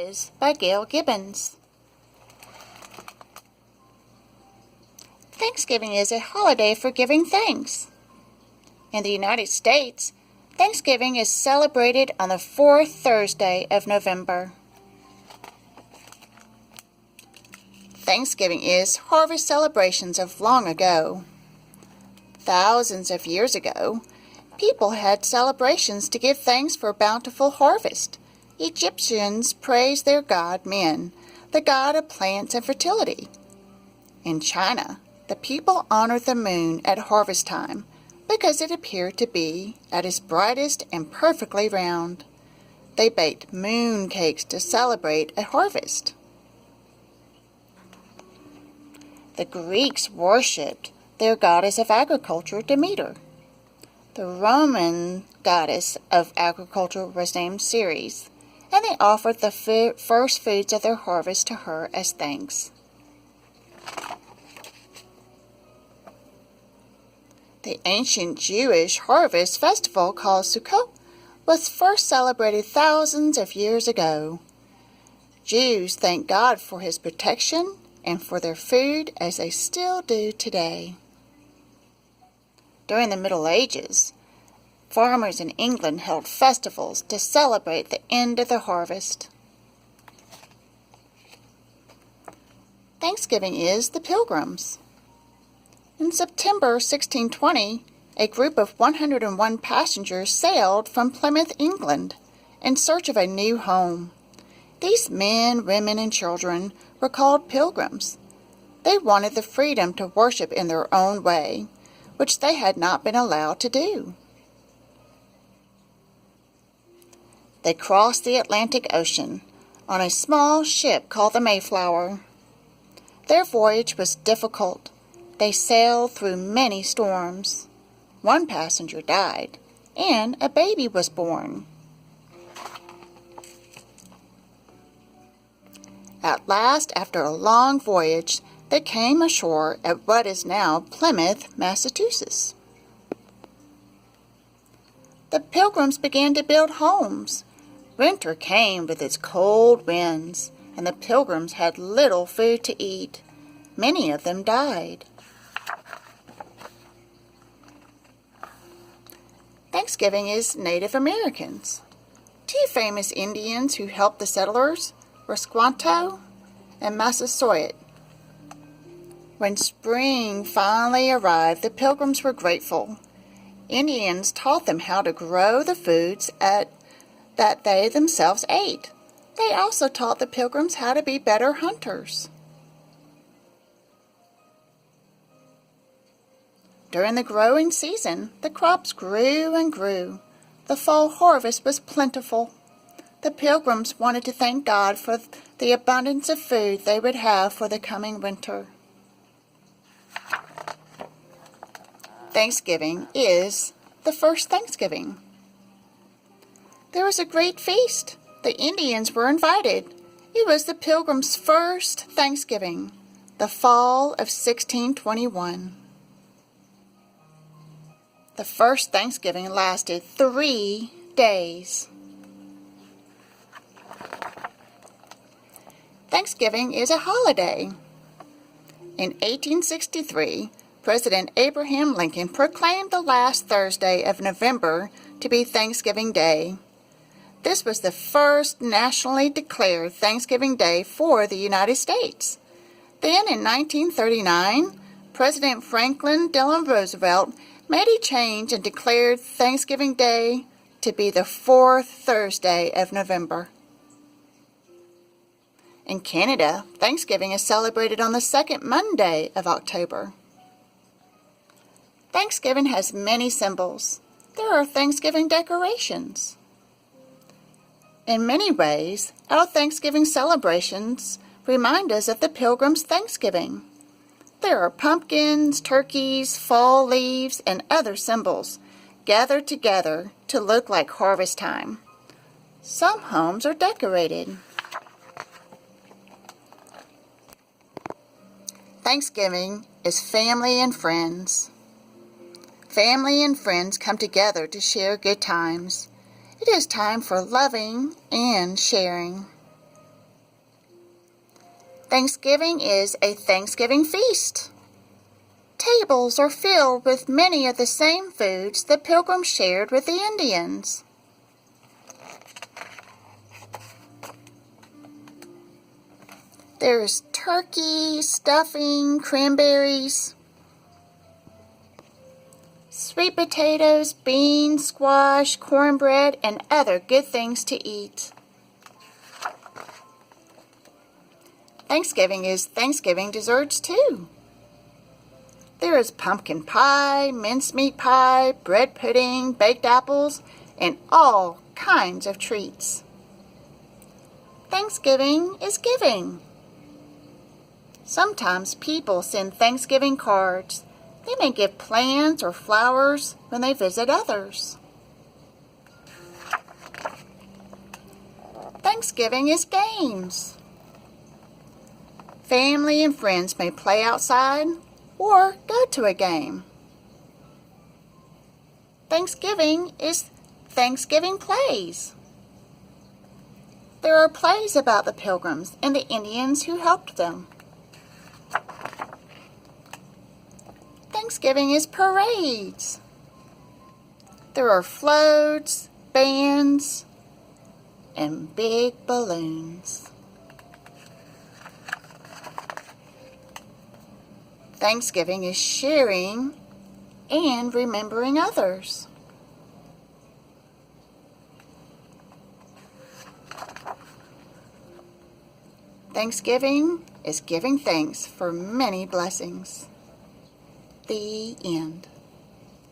is by Gail Gibbons. Thanksgiving is a holiday for giving thanks. In the United States, Thanksgiving is celebrated on the fourth Thursday of November. Thanksgiving is harvest celebrations of long ago. Thousands of years ago, people had celebrations to give thanks for a bountiful harvest. Egyptians praised their god Min, the god of plants and fertility. In China, the people honored the moon at harvest time because it appeared to be at its brightest and perfectly round. They baked moon cakes to celebrate a harvest. The Greeks worshipped their goddess of agriculture, Demeter. The Roman goddess of agriculture was named Ceres, and they offered the first foods of their harvest to her as thanks. The ancient Jewish harvest festival called Sukkot was first celebrated thousands of years ago. Jews thank God for His protection and for their food as they still do today. During the Middle Ages, farmers in England held festivals to celebrate the end of the harvest. Thanksgiving is the Pilgrims. In September 1620, a group of 101 passengers sailed from Plymouth, England, in search of a new home. These men, women, and children were called pilgrims. They wanted the freedom to worship in their own way, which they had not been allowed to do. They crossed the Atlantic Ocean on a small ship called the Mayflower. Their voyage was difficult. They sailed through many storms. One passenger died, and a baby was born. At last, after a long voyage, they came ashore at what is now Plymouth, Massachusetts. The Pilgrims began to build homes. Winter came with its cold winds, and the Pilgrims had little food to eat. Many of them died. Thanksgiving is Native Americans. Two famous Indians who helped the settlers were Squanto and Massasoit. When spring finally arrived, the Pilgrims were grateful. Indians taught them how to grow the foods that they themselves ate. They also taught the Pilgrims how to be better hunters. During the growing season, the crops grew and grew. The fall harvest was plentiful. The Pilgrims wanted to thank God for the abundance of food they would have for the coming winter. Thanksgiving is the first Thanksgiving. There was a great feast. The Indians were invited. It was the Pilgrims' first Thanksgiving, the fall of 1621. The first Thanksgiving lasted 3 days. Thanksgiving is a holiday. In 1863, President Abraham Lincoln proclaimed the last Thursday of November to be Thanksgiving Day. This was the first nationally declared Thanksgiving Day for the United States. Then in 1939, President Franklin Delano Roosevelt made a change and declared Thanksgiving Day to be the fourth Thursday of November. In Canada, Thanksgiving is celebrated on the second Monday of October. Thanksgiving has many symbols. There are Thanksgiving decorations. In many ways, our Thanksgiving celebrations remind us of the Pilgrims' Thanksgiving. There are pumpkins, turkeys, fall leaves, and other symbols gathered together to look like harvest time. Some homes are decorated. Thanksgiving is family and friends. Family and friends come together to share good times. It is time for loving and sharing. Thanksgiving is a Thanksgiving feast. Tables are filled with many of the same foods the Pilgrims shared with the Indians. There's turkey, stuffing, cranberries, sweet potatoes, beans, squash, cornbread, and other good things to eat. Thanksgiving is Thanksgiving desserts too. There is pumpkin pie, mincemeat pie, bread pudding, baked apples, and all kinds of treats. Thanksgiving is giving. Sometimes people send Thanksgiving cards. They may give plants or flowers when they visit others. Thanksgiving is games. Family and friends may play outside or go to a game. Thanksgiving is Thanksgiving plays. There are plays about the Pilgrims and the Indians who helped them. Thanksgiving is parades. There are floats, bands, and big balloons. Thanksgiving is sharing and remembering others. Thanksgiving is giving thanks for many blessings. The end.